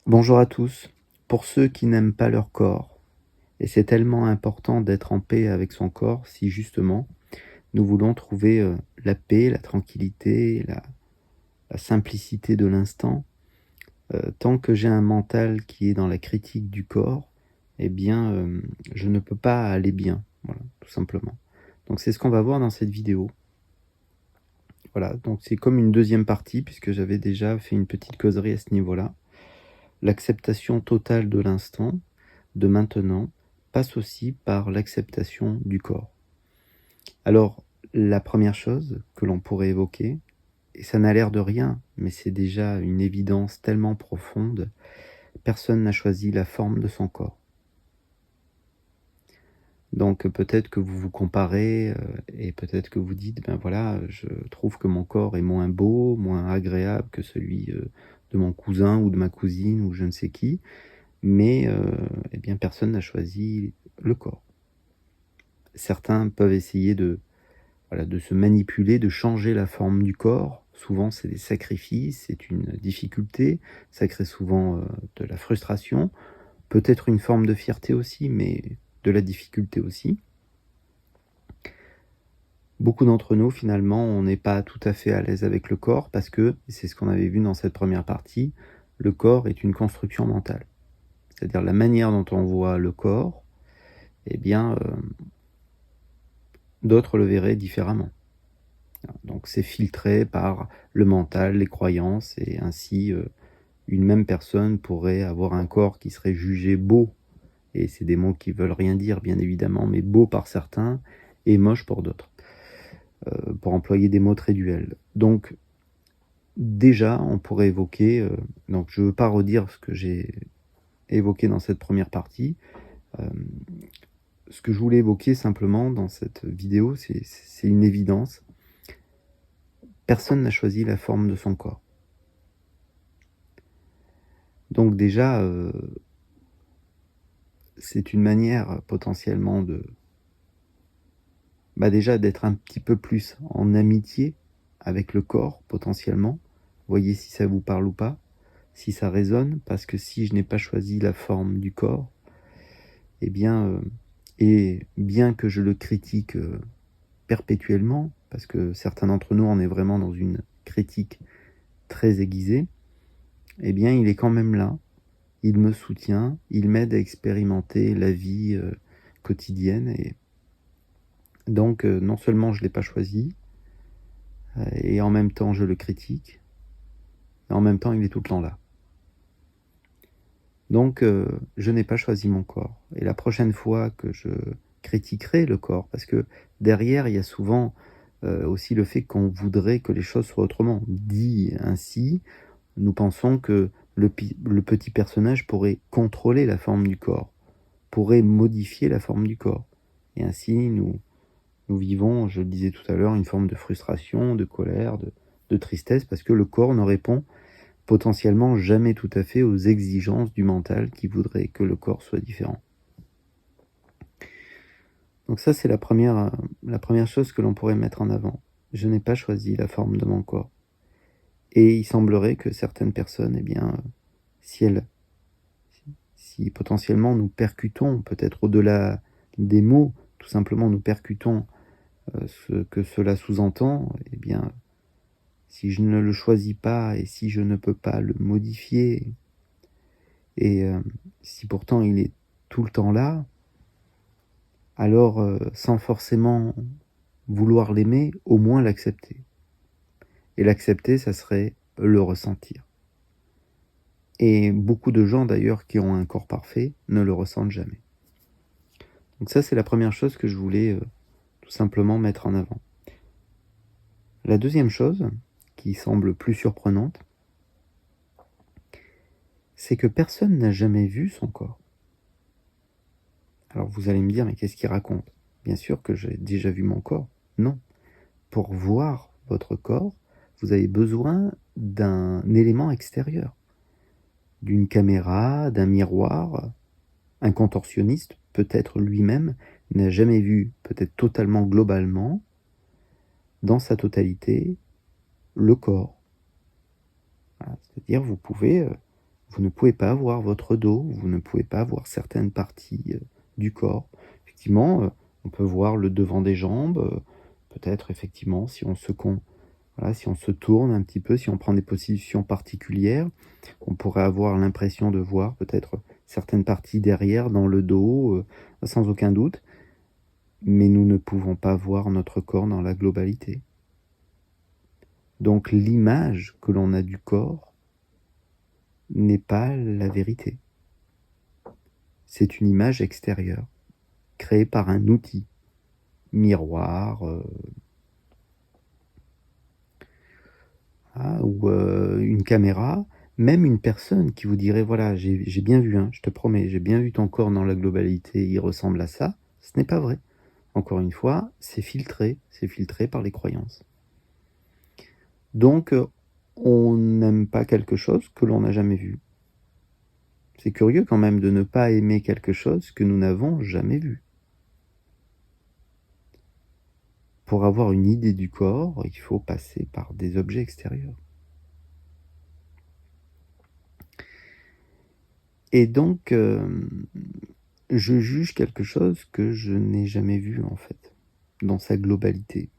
Bonjour à tous. Pour ceux qui n'aiment pas leur corps, et c'est tellement important d'être en paix avec son corps si justement nous voulons trouver la paix, la tranquillité, la simplicité de l'instant, tant que j'ai un mental qui est dans la critique du corps, eh bien je ne peux pas aller bien, voilà, tout simplement. Donc c'est ce qu'on va voir dans cette vidéo. Voilà, donc c'est comme une deuxième partie puisque j'avais déjà fait une petite causerie à ce niveau-là. L'acceptation totale de l'instant, de maintenant, passe aussi par l'acceptation du corps. Alors, la première chose que l'on pourrait évoquer, et ça n'a l'air de rien, mais c'est déjà une évidence tellement profonde, personne n'a choisi la forme de son corps. Donc peut-être que vous vous comparez et peut-être que vous dites, ben voilà, je trouve que mon corps est moins beau, moins agréable que celui de mon cousin ou de ma cousine ou je ne sais qui, mais eh bien personne n'a choisi le corps. Certains peuvent essayer de se manipuler, de changer la forme du corps. Souvent, c'est des sacrifices, c'est une difficulté, ça crée souvent de la frustration, peut-être une forme de fierté aussi, mais de la difficulté aussi. Beaucoup d'entre nous, finalement, on n'est pas tout à fait à l'aise avec le corps parce que, c'est ce qu'on avait vu dans cette première partie, le corps est une construction mentale. C'est-à-dire la manière dont on voit le corps, eh bien, d'autres le verraient différemment. Donc c'est filtré par le mental, les croyances, et ainsi une même personne pourrait avoir un corps qui serait jugé beau, et c'est des mots qui veulent rien dire bien évidemment, mais beau par certains et moche pour d'autres, pour employer des mots très duels. Donc déjà on pourrait évoquer, donc je ne veux pas redire ce que j'ai évoqué dans cette première partie, ce que je voulais évoquer simplement dans cette vidéo, c'est une évidence. Personne n'a choisi la forme de son corps. Donc déjà, c'est une manière potentiellement déjà d'être un petit peu plus en amitié avec le corps, potentiellement. Voyez si ça vous parle ou pas, si ça résonne, parce que si je n'ai pas choisi la forme du corps, eh bien, et bien que je le critique perpétuellement, parce que certains d'entre nous, on est vraiment dans une critique très aiguisée, eh bien, il est quand même là. Il me soutient, il m'aide à expérimenter la vie quotidienne. Et donc, non seulement je ne l'ai pas choisi, et en même temps je le critique, et en même temps il est tout le temps là. Donc, je n'ai pas choisi mon corps. Et la prochaine fois que je critiquerai le corps, parce que derrière, il y a souvent aussi le fait qu'on voudrait que les choses soient autrement. Dit ainsi, nous pensons que le petit personnage pourrait contrôler la forme du corps, pourrait modifier la forme du corps. Et ainsi, nous vivons, je le disais tout à l'heure, une forme de frustration, de colère, de tristesse, parce que le corps ne répond potentiellement jamais tout à fait aux exigences du mental qui voudrait que le corps soit différent. Donc ça, c'est la première chose que l'on pourrait mettre en avant. Je n'ai pas choisi la forme de mon corps. Et il semblerait que certaines personnes, eh bien, si potentiellement nous percutons, peut-être au-delà des mots, tout simplement nous percutons ce que cela sous-entend, eh bien, si je ne le choisis pas et si je ne peux pas le modifier, et si pourtant il est tout le temps là, alors sans forcément vouloir l'aimer, au moins l'accepter. Et l'accepter, ça serait le ressentir. Et beaucoup de gens d'ailleurs qui ont un corps parfait ne le ressentent jamais. Donc ça, c'est la première chose que je voulais tout simplement mettre en avant. La deuxième chose, qui semble plus surprenante, c'est que personne n'a jamais vu son corps. Alors vous allez me dire, mais qu'est-ce qu'il raconte? Bien sûr que j'ai déjà vu mon corps. Non. Pour voir votre corps, vous avez besoin d'un élément extérieur. D'une caméra, d'un miroir. Un contorsionniste, peut-être lui-même, n'a jamais vu, peut-être totalement globalement, dans sa totalité, le corps. Voilà. C'est-à-dire, vous pouvez vous ne pouvez pas voir votre dos, vous ne pouvez pas voir certaines parties du corps. Effectivement, on peut voir le devant des jambes, peut-être effectivement si on se voilà, si on se tourne un petit peu, si on prend des positions particulières, on pourrait avoir l'impression de voir peut-être certaines parties derrière, dans le dos, sans aucun doute, mais nous ne pouvons pas voir notre corps dans la globalité. Donc l'image que l'on a du corps n'est pas la vérité. C'est une image extérieure, créée par un outil, miroir, ou une caméra, même une personne qui vous dirait, voilà, j'ai bien vu, hein, je te promets, j'ai bien vu ton corps dans la globalité, il ressemble à ça, ce n'est pas vrai. Encore une fois, c'est filtré par les croyances. Donc, on n'aime pas quelque chose que l'on n'a jamais vu. C'est curieux quand même de ne pas aimer quelque chose que nous n'avons jamais vu. Pour avoir une idée du corps, il faut passer par des objets extérieurs. Et donc, je juge quelque chose que je n'ai jamais vu en fait, dans sa globalité.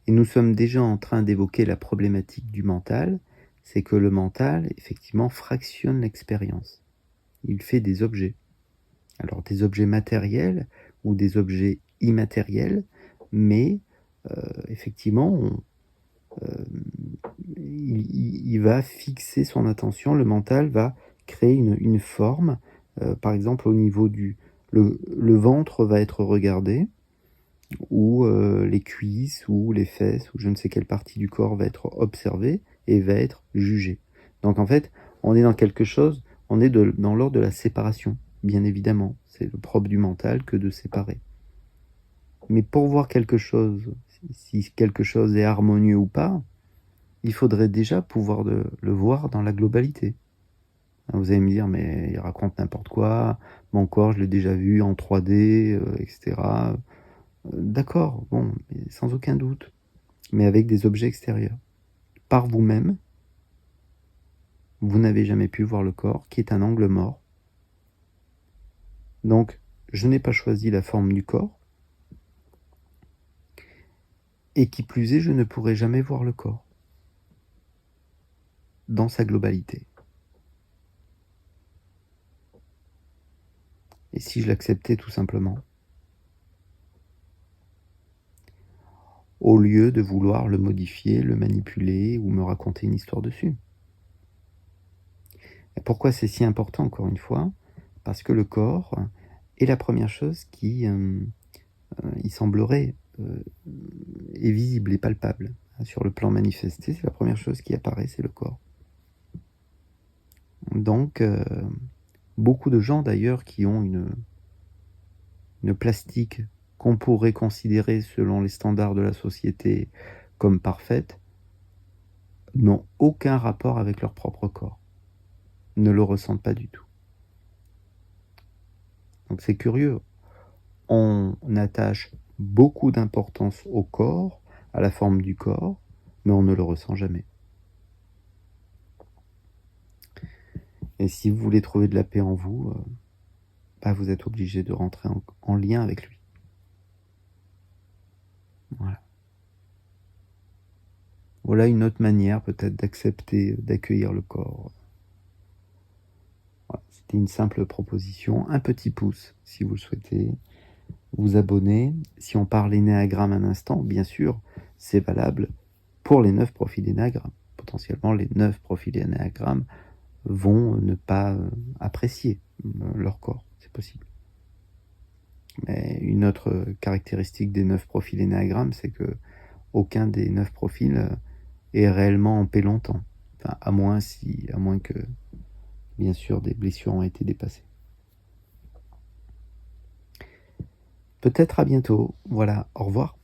Et nous sommes déjà en train d'évoquer la problématique du mental, c'est que le mental, effectivement, fractionne l'expérience. Il fait des objets. Alors des objets matériels ou des objets immatériels, mais effectivement, il va fixer son attention, le mental va créer une forme, par exemple au niveau du... Le ventre va être regardé, ou les cuisses, ou les fesses, ou je ne sais quelle partie du corps va être observée et va être jugée. Donc en fait, on est dans quelque chose, on est dans l'ordre de la séparation, bien évidemment. C'est le propre du mental que de séparer. Mais pour voir quelque chose, si quelque chose est harmonieux ou pas, il faudrait déjà pouvoir le voir dans la globalité. Vous allez me dire, mais il raconte n'importe quoi, mon corps, je l'ai déjà vu en 3D, etc. D'accord, bon, mais sans aucun doute, mais avec des objets extérieurs. Par vous-même, vous n'avez jamais pu voir le corps, qui est un angle mort. Donc, je n'ai pas choisi la forme du corps, et qui plus est, je ne pourrai jamais voir le corps dans sa globalité. Et si je l'acceptais tout simplement, au lieu de vouloir le modifier, le manipuler ou me raconter une histoire dessus. Et pourquoi c'est si important, encore une fois? Parce que le corps est la première chose qui, il semblerait, est visible et palpable. Sur le plan manifesté, c'est la première chose qui apparaît, c'est le corps. Donc, beaucoup de gens d'ailleurs qui ont une plastique qu'on pourrait considérer selon les standards de la société comme parfaite, n'ont aucun rapport avec leur propre corps, ne le ressentent pas du tout. Donc c'est curieux, on attache beaucoup d'importance au corps, à la forme du corps, mais on ne le ressent jamais. Et si vous voulez trouver de la paix en vous, vous êtes obligé de rentrer en lien avec lui. Voilà. Voilà une autre manière peut-être d'accepter, d'accueillir le corps. Voilà. C'était une simple proposition, un petit pouce si vous le souhaitez, vous abonner. Si on parle énéagramme un instant, bien sûr, c'est valable pour les 9 profils énéagramme. Potentiellement, les 9 profils énéagramme vont ne pas apprécier leur corps, c'est possible. Mais une autre caractéristique des 9 profils énéagramme, c'est que aucun des 9 profils est réellement en paix longtemps. Enfin, à moins que, bien sûr, des blessures ont été dépassées. Peut-être à bientôt. Voilà, au revoir.